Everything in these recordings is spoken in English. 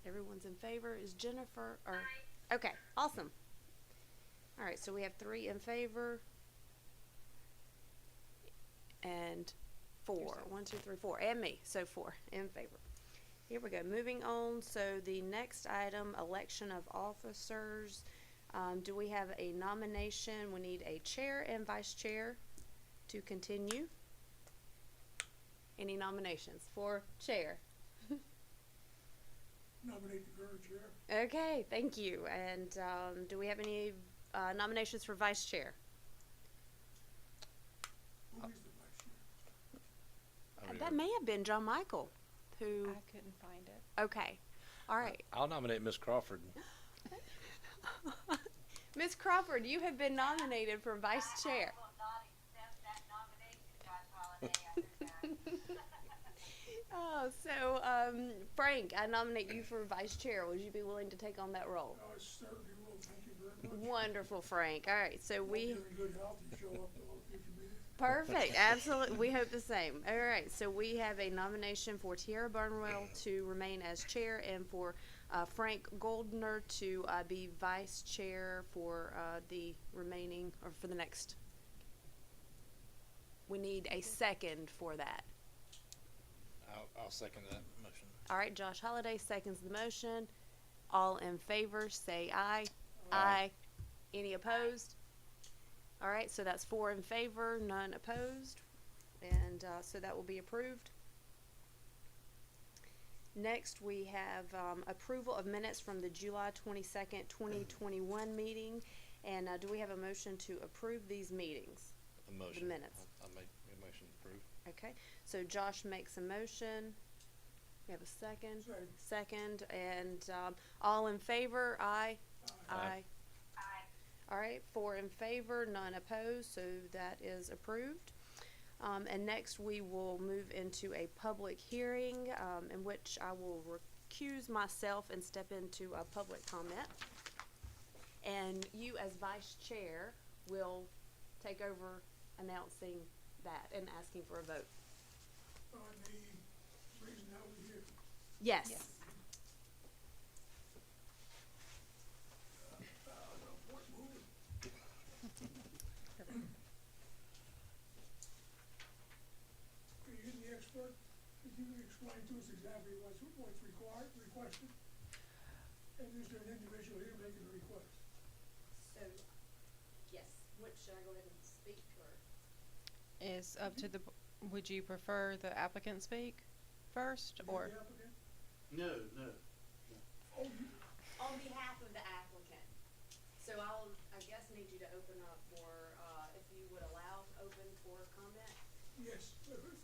Everyone's in favor. Is Jennifer or okay, awesome. All right, so we have 3 in favor and 4. 1, 2, 3, 4, and me. So 4 in favor. Here we go. Moving on. So the next item, election of officers. Do we have a nomination? We need a chair and vice chair to continue. Any nominations for chair? Nominate the current chair. Okay, thank you. And do we have any nominations for vice chair? Who is the vice chair? That may have been John Michael, who. I couldn't find it. Okay, all right. I'll nominate Miss Crawford. Miss Crawford, you have been nominated for vice chair. I will not accept that nomination, Judge Holliday. Oh, so Frank, I nominate you for vice chair. Would you be willing to take on that role? I certainly will. Thank you very much. Wonderful, Frank. All right, so Hope we. you're in good health. You show up to all future meetings. Perfect. Absolutely. We hope the same. All right. So we have a nomination for Tiara Barnwell to remain as chair and for Frank Goldner to be vice chair for the remaining, or for the next. We need a second for that. I'll second that motion. All right. Josh Holliday seconds the motion. All in favor, say aye. Aye. Any opposed? All right, so that's 4 in favor, none opposed, and so that will be approved. Next, we have approval of minutes from the July 22nd, 2021 meeting, and do we have a motion to approve these meetings? The motion. minutes. I'll make a motion to approve. Okay, so Josh makes a motion. We have a second. Second. And all in favor, aye. Aye. All right, 4 in favor, none opposed, so that is approved. And next, we will move into a public hearing in which I will recuse myself and step into a public comment. And you, as vice chair, will take over announcing that and asking for a vote. On the reason that we're here. Yes. Yes. Point moving. You're the expert. If you can explain to us exactly what's required, requested? And is there an individual here making the request? So, yes, which, should I go ahead and speak, or? Is up to the, would you prefer the applicant speak first, Is that or? the applicant? No, no. Oh, you, On behalf of the applicant. So I guess, need you to open up for, if you would allow open for comment? yes.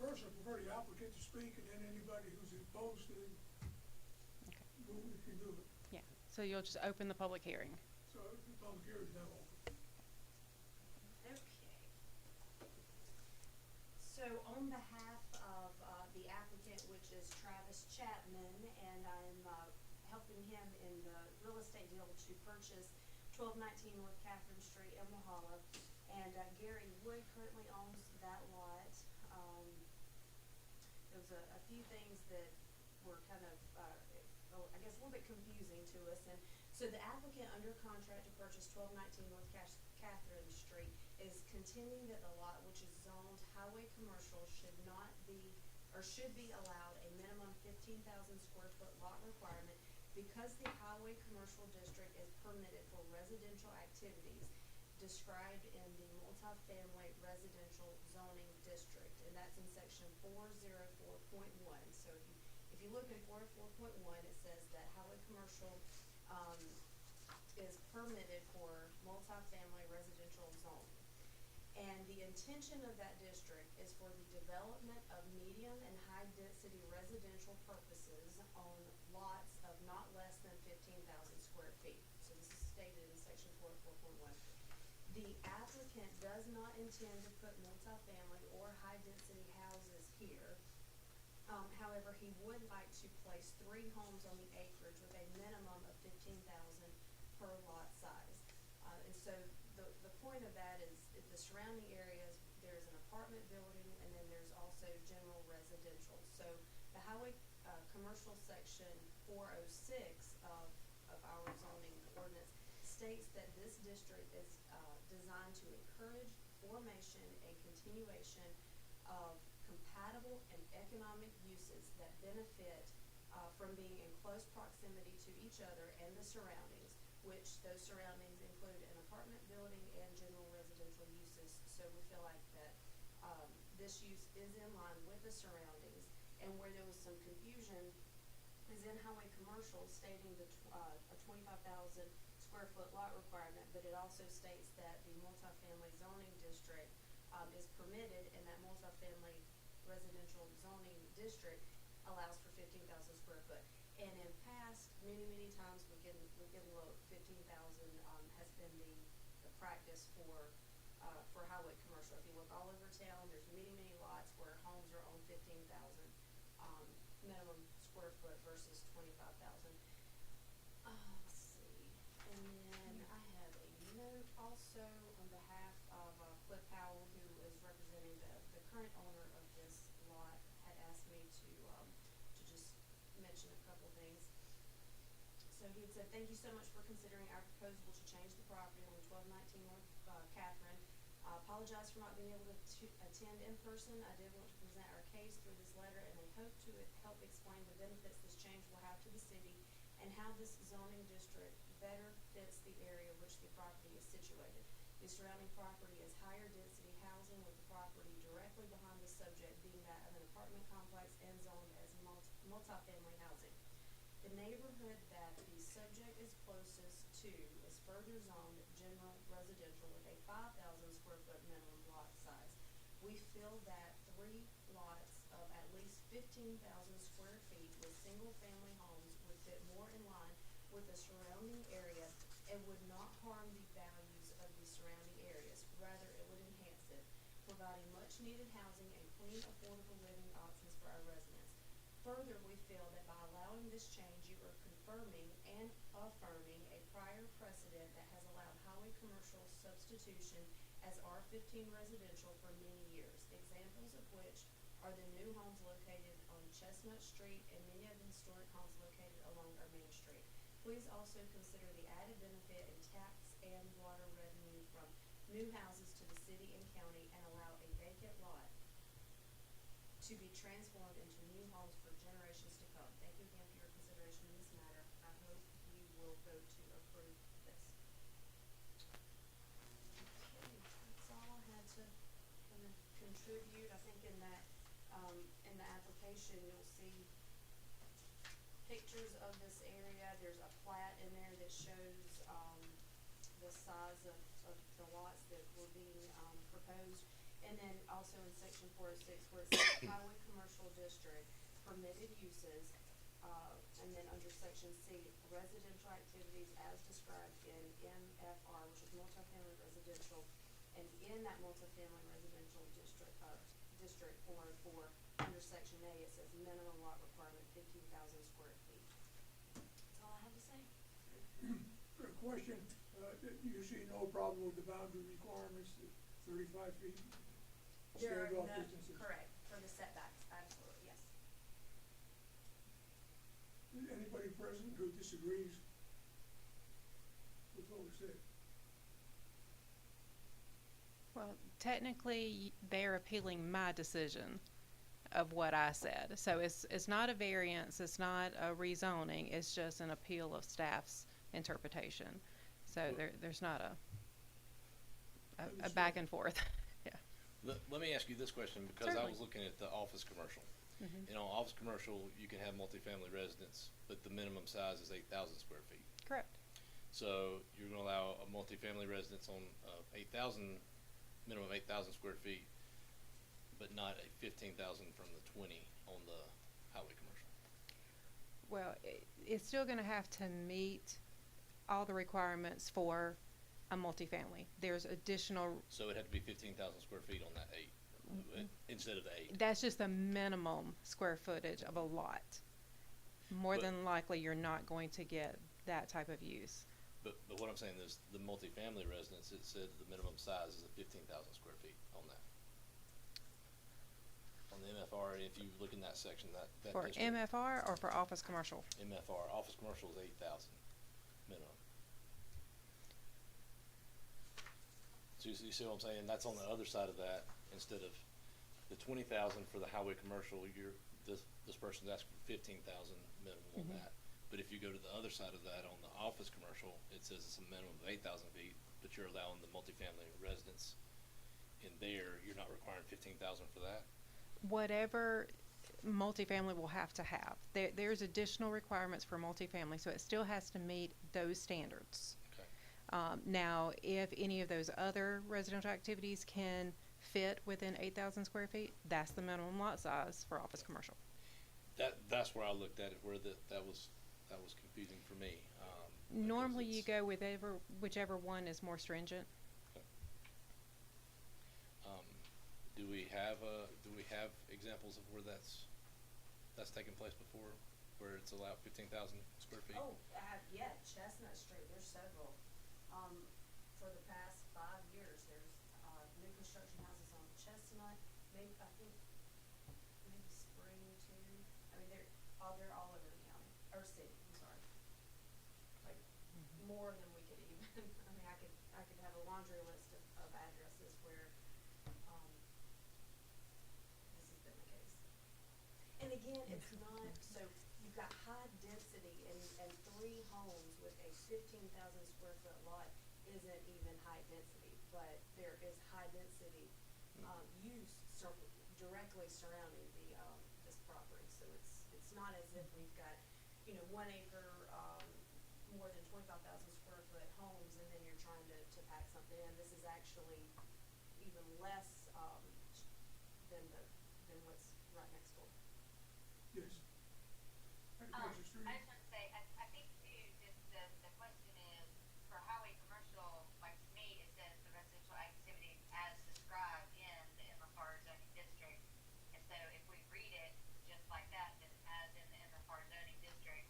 First, I prefer the applicant to speak, and then anybody who's opposed to it, Okay. we can do it. Yeah, so you'll just open the public hearing. So the public hearing is now open. Okay. So on behalf of the applicant, which is Travis Chapman, and I'm helping him in the real estate deal to purchase 1219 North Catherine Street in Walhalla, and Gary Wood currently owns that lot. There was a few things that were kind of, I guess, a little bit confusing to us, and so the applicant under contract to purchase 1219 North Catherine Street is contending that the lot, which is zoned highway commercial, should not be, or should be allowed a minimum 15,000 square foot lot requirement because the highway commercial district is permitted for residential activities described in the multifamily residential zoning district, and that's in section 404.1. So if you look in 404.1, it says that highway commercial is permitted for multifamily residential zoning. And the intention of that district is for the development of medium and high density residential purposes on lots of not less than 15,000 square feet. So this is stated in section 404.1. The applicant does not intend to put multifamily or high density houses here. However, he would like to place 3 homes on the acreage with a minimum of 15,000 per lot size. And so the point of that is the surrounding areas, there's an apartment building, and then there's also general residential. So the highway commercial section 406 of our zoning ordinance states that this district is, designed to encourage formation and continuation of compatible and economic uses that benefit, from being in close proximity to each other and the surroundings, which those surroundings include an apartment building and general residential uses. So we feel like that, this use is in line with the surroundings. And where there was some confusion is in highway commercial stating a 25,000 square foot lot requirement, but it also states that the multifamily zoning district, is permitted, and that multifamily residential zoning district allows for 15,000 square foot. And in past, many times we can look, 15,000, has been the practice for highway commercial. If you look all over town, there's many lots where homes are on 15,000, minimum square foot versus 25,000. Let's see, and then I have a note also on behalf of, Cliff Howell, who is representing the current owner of this lot, had asked me to just mention a couple things. So he had said, thank you so much for considering our proposal to change the property on 1219 North Catherine. Apologize for not being able to attend in person. I did want to present our case through this letter, and I hope to help explain the benefits this change will have to the city and how this zoning district better fits the area which the property is situated. The surrounding property is higher density housing, with the property directly behind the subject being that of an apartment complex and zoned as multifamily housing. The neighborhood that the subject is closest to is further zoned general residential with a 5,000 square foot minimum lot size. We feel that 3 lots of at least 15,000 square feet with single family homes would fit more in line with the surrounding area and would not harm the values of the surrounding areas. Rather, it would enhance it, providing much needed housing and clean, affordable living options for our residents. Further, we feel that by allowing this change, you are confirming and affirming a prior precedent that has allowed highway commercial substitution as R15 residential for many years, examples of which are the new homes located on Chestnut Street and many of the historic homes located along our main street. Please also consider the added benefit in tax and water revenue from new houses to the city and county, and allow a vacant lot to be transformed into new homes for generations to come. Thank you again for your consideration in this matter. I hope you will vote to approve this. Okay, that's all I had to kind of contribute. I think in that, in the application, you'll see pictures of this area. There's a plat in there that shows, the size of the lots that were being, proposed. And then also in section 406, where it says highway commercial district, permitted uses, and then under section C, residential activities as described in MFR, which is multifamily residential, and in that multifamily residential district, district 404, under section A, it says minimum lot requirement 15,000 square feet. That's all I have to say. A question, you see no problem with the boundary requirements, the 35 feet? There are Standoff no, distances. correct, for the setbacks, absolutely, yes. Anybody present who disagrees with what was said? Well, technically, they're appealing my decision of what I said. So it's not a variance, it's not a rezoning, it's just an appeal of staff's interpretation. So there's not a back and forth. Yeah. Let me ask you this question, because I Certainly. was looking at the office commercial. Mhm. You know, office commercial, you can have multifamily residence, but the minimum size is 8,000 square feet. Correct. So you're gonna allow a multifamily residence on, 8,000, minimum 8,000 square feet, but not a 15,000 from the 20 on the highway commercial. Well, it's still gonna have to meet all the requirements for a multifamily. There's additional, So it'd have to be 15,000 square feet on that 8, instead of the 8. that's just the minimum square footage of a lot. More But- than likely, you're not going to get that type of use. But what I'm saying is, the multifamily residence, it said the minimum size is 15,000 square feet on that. On on the MFR, if you look in that section, that For district. MFR or for office commercial? MFR, office commercial is 8,000 minimum. So you see what I'm saying? That's on the other side of that, instead of the 20,000 for the highway commercial, this person's asking for 15,000 minimum on that. But if you go to the other side of that, on the office commercial, it says it's a minimum of 8,000 feet, but you're allowing the multifamily residence in there, you're not requiring 15,000 for that? Whatever multifamily will have to have. There's additional requirements for multifamily, so it still has to meet those standards. Okay. Now, if any of those other residential activities can fit within 8,000 square feet, that's the minimum lot size for office commercial. That's where I looked at it, where that was confusing for me. Because Normally, you it's- go with whichever one is more stringent. Do we have examples of where that's taken place before, where it's allowed 15,000 square feet? Oh, yeah, Chestnut Street, there's several. For the past 5 years, there's, new construction houses on Chestnut, maybe, I think, maybe Spring too. I mean, they're all over the county, or city, I'm sorry. Like, more than we could even, I mean, I could have a laundry list of addresses where, this has been the case. And again, it's not, so you've got high density and 3 homes with a 15,000 square foot lot isn't even high density, but there is high density, use directly surrounding this property. So it's not as if we've got, 1 acre, more than 25,000 square foot homes and then you're trying to pack something in. This is actually even less, than what's right next door. Yes. Right I across the street. just want to say, I think too, just the question is, for highway commercial, like to me, it says the residential activities as described in the MFR zoning district. And so if we read it just like that, then as in the MFR zoning district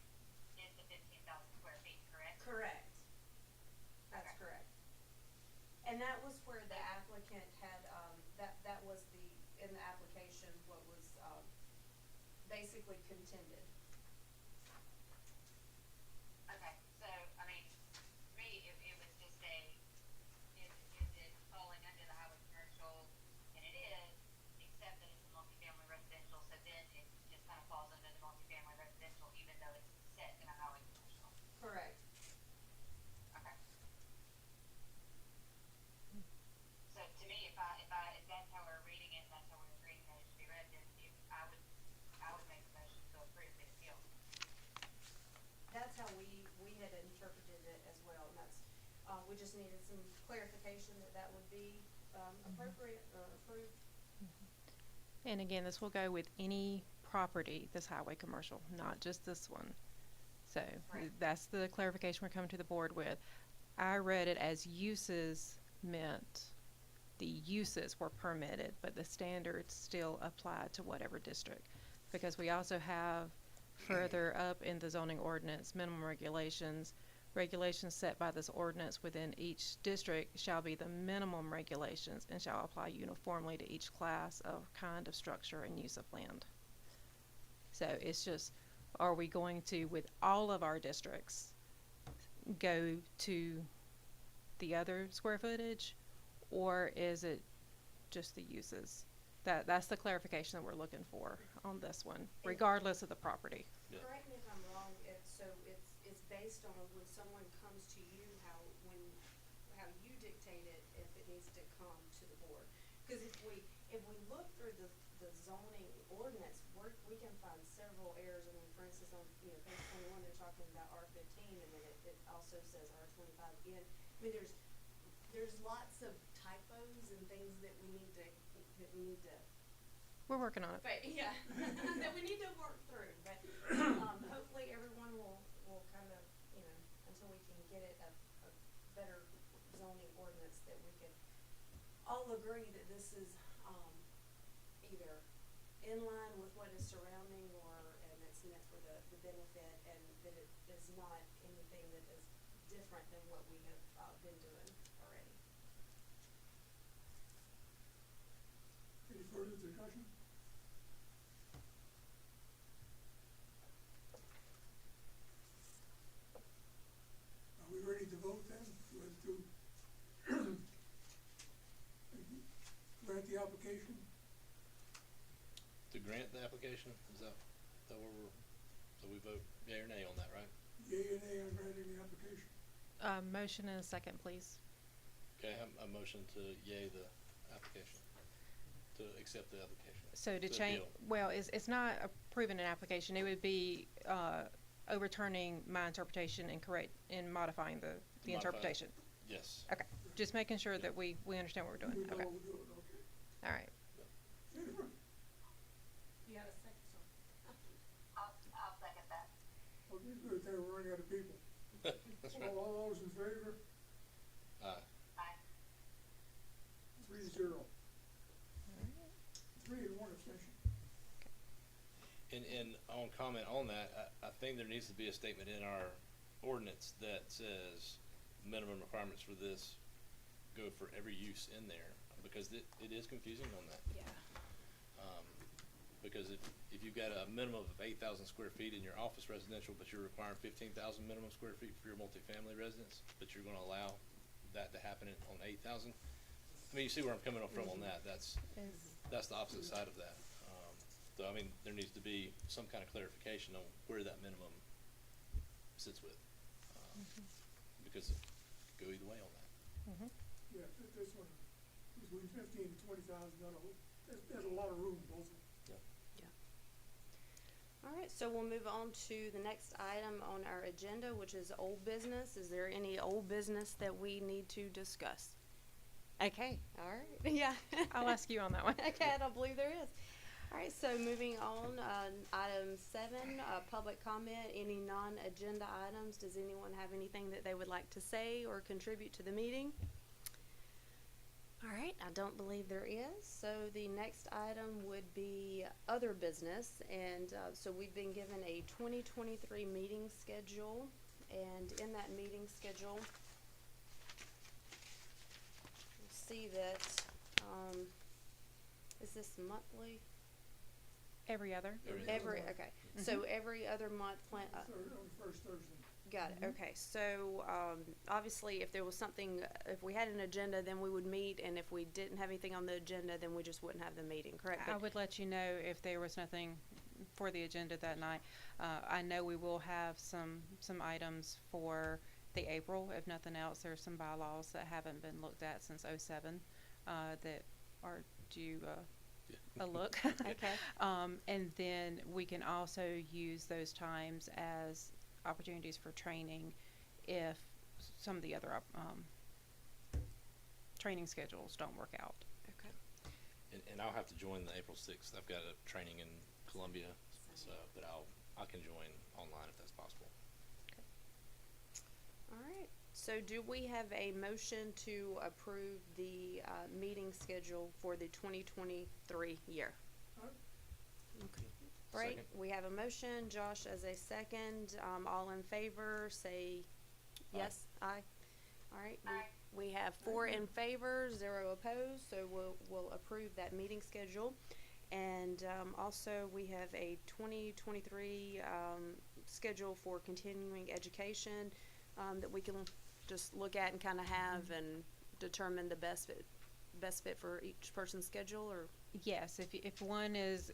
is the 15,000 square feet, correct? Correct. That's Okay. correct. And that was where the applicant had, that was in the application, what was, basically contended. Okay, so, I mean, to me, it was just is it falling under the highway commercial? And it is, except that it's a multifamily residential, so then it just kind of falls under the multifamily residential, even though it's set in a highway commercial. Correct. Okay. So to me, if that's how we're reading it, and that's how we're agreeing that it should be read, then I would make a motion to approve the appeal. That's how we had interpreted it as well, and that's, we just needed some clarification that would be, appropriate or approved. And again, this will go with any property that's highway commercial, not just this one. So Right. that's the clarification we're coming to the board with. I read it as uses meant the uses were permitted, but the standards still apply to whatever district. Because we also have further up in the zoning ordinance, minimum regulations set by this ordinance within each district shall be the minimum regulations and shall apply uniformly to each class of kind of structure and use of land. So it's just, are we going to, with all of our districts, go to the other square footage, or is it just the uses? That's the clarification that we're looking for on this one, regardless of the property. Yeah. Correct me if I'm wrong, it's based on when someone comes to you, how you dictate it, if it needs to come to the board. Cause if we look through the zoning ordinance, we can find several errors. I mean, for instance, on, page 21, they're talking about R15, and then it also says R25 again. I mean, there's lots of typos and things that we need to We're working on it. but yeah, that we need to work through, but, hopefully everyone will kind of, until we can get it a better zoning ordinance that we can all agree that this is, either in line with what is surrounding and it's meant for the benefit, and that it is not anything that is different than what we have, been doing already. Any further discussion? application? To grant the application, is that where we're, so we vote yea or nay on that, right? Yea and nay on granting the application? Motion and a second, please. Okay, a motion to yea the application, to accept the application. So to The change, appeal. well, it's not approving an application, it would be, overturning my interpretation and modifying the Modify it. interpretation. Yes. Okay, just making sure that we understand what we're We doing, know okay, what we're doing, okay. all right. Jennifer? You got a second, so. I'll second that. Okay, good, then we're running out of people. That's right. All those in favor? Aye. Aye. 3-0. 3 and 1 abstention. And on comment on that, I think there needs to be a statement in our ordinance that says minimum requirements for this go for every use in there, because it is confusing on that. Yeah. Because if you've got a minimum of 8,000 square feet in your office residential, but you're requiring 15,000 minimum square feet for your multifamily residence, but you're gonna allow that to happen on 8,000, I mean, you see where I'm coming from on that, that's the opposite side of that. So, I mean, there needs to be some kind of clarification on where that minimum sits with, because it could go either way on that. Yeah, this one, between 15 and 20,000, there's a lot of room, both of them. All right, so we'll move on to the next item on our agenda, which is old business. Is there any old business that we need to discuss? Okay, all right, yeah. I'll ask you on that one. Okay, I don't believe there is. All right, so moving on, item 7, public comment, any non-agenda items. Does anyone have anything that they would like to say or contribute to the meeting? All right, I don't believe there is. So the next item would be other business, and so we've been given a 2023 meeting schedule, and in that meeting schedule, you'll see that, is this monthly? Every other? Okay, so every other month, On the first Thursday. got it, okay, so, obviously, if there was something, if we had an agenda, then we would meet, and if we didn't have anything on the agenda, then we just wouldn't have the meeting, correct? I would let you know if there was nothing for the agenda that night. I know we will have some items for the April, if nothing else. There's some bylaws that haven't been looked at since '07, that are due, a look. Okay. And then we can also use those times as opportunities for training if some of the other, training schedules don't work out. Okay. And I'll have to join the April 6th. I've got a training in Columbia, so, but I can join online if that's possible. All right, so do we have a motion to approve the, meeting schedule for the 2023 year? Okay. Right, Second. we have a motion, Josh as a second, all in favor, say yes, aye. All right, Aye. we have 4 in favor, 0 opposed, so we'll approve that meeting schedule. And, also, we have a 2023, schedule for continuing education, that we can just look at and kinda have and determine the best fit for each person's schedule, or? Yes, if one is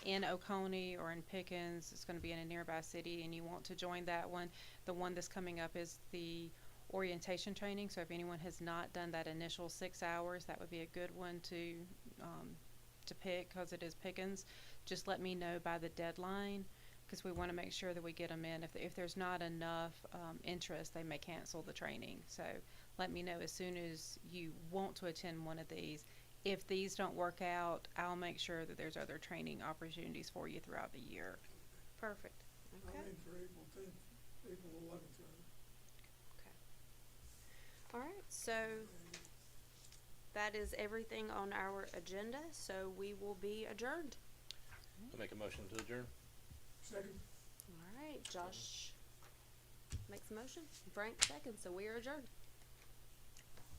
in Oconee or in Pickens, it's gonna be in a nearby city, and you want to join that one, the one that's coming up is the orientation training. So if anyone has not done that initial 6 hours, that would be a good one to pick, cause it is Pickens. Just let me know by the deadline, cause we wanna make sure that we get them in. If there's not enough, interest, they may cancel the training. So let me know as soon as you want to attend one of these. If these don't work out, I'll make sure that there's other training opportunities for you throughout the year. Perfect, I'm okay. in for April 10th, April 11th, rather. Okay. All right, so that is everything on our agenda, so we will be adjourned. I'll make a motion to adjourn. Second. All right, Josh makes a motion, Frank seconds, so we are adjourned.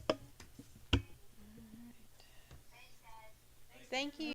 Thanks, guys. Thank you.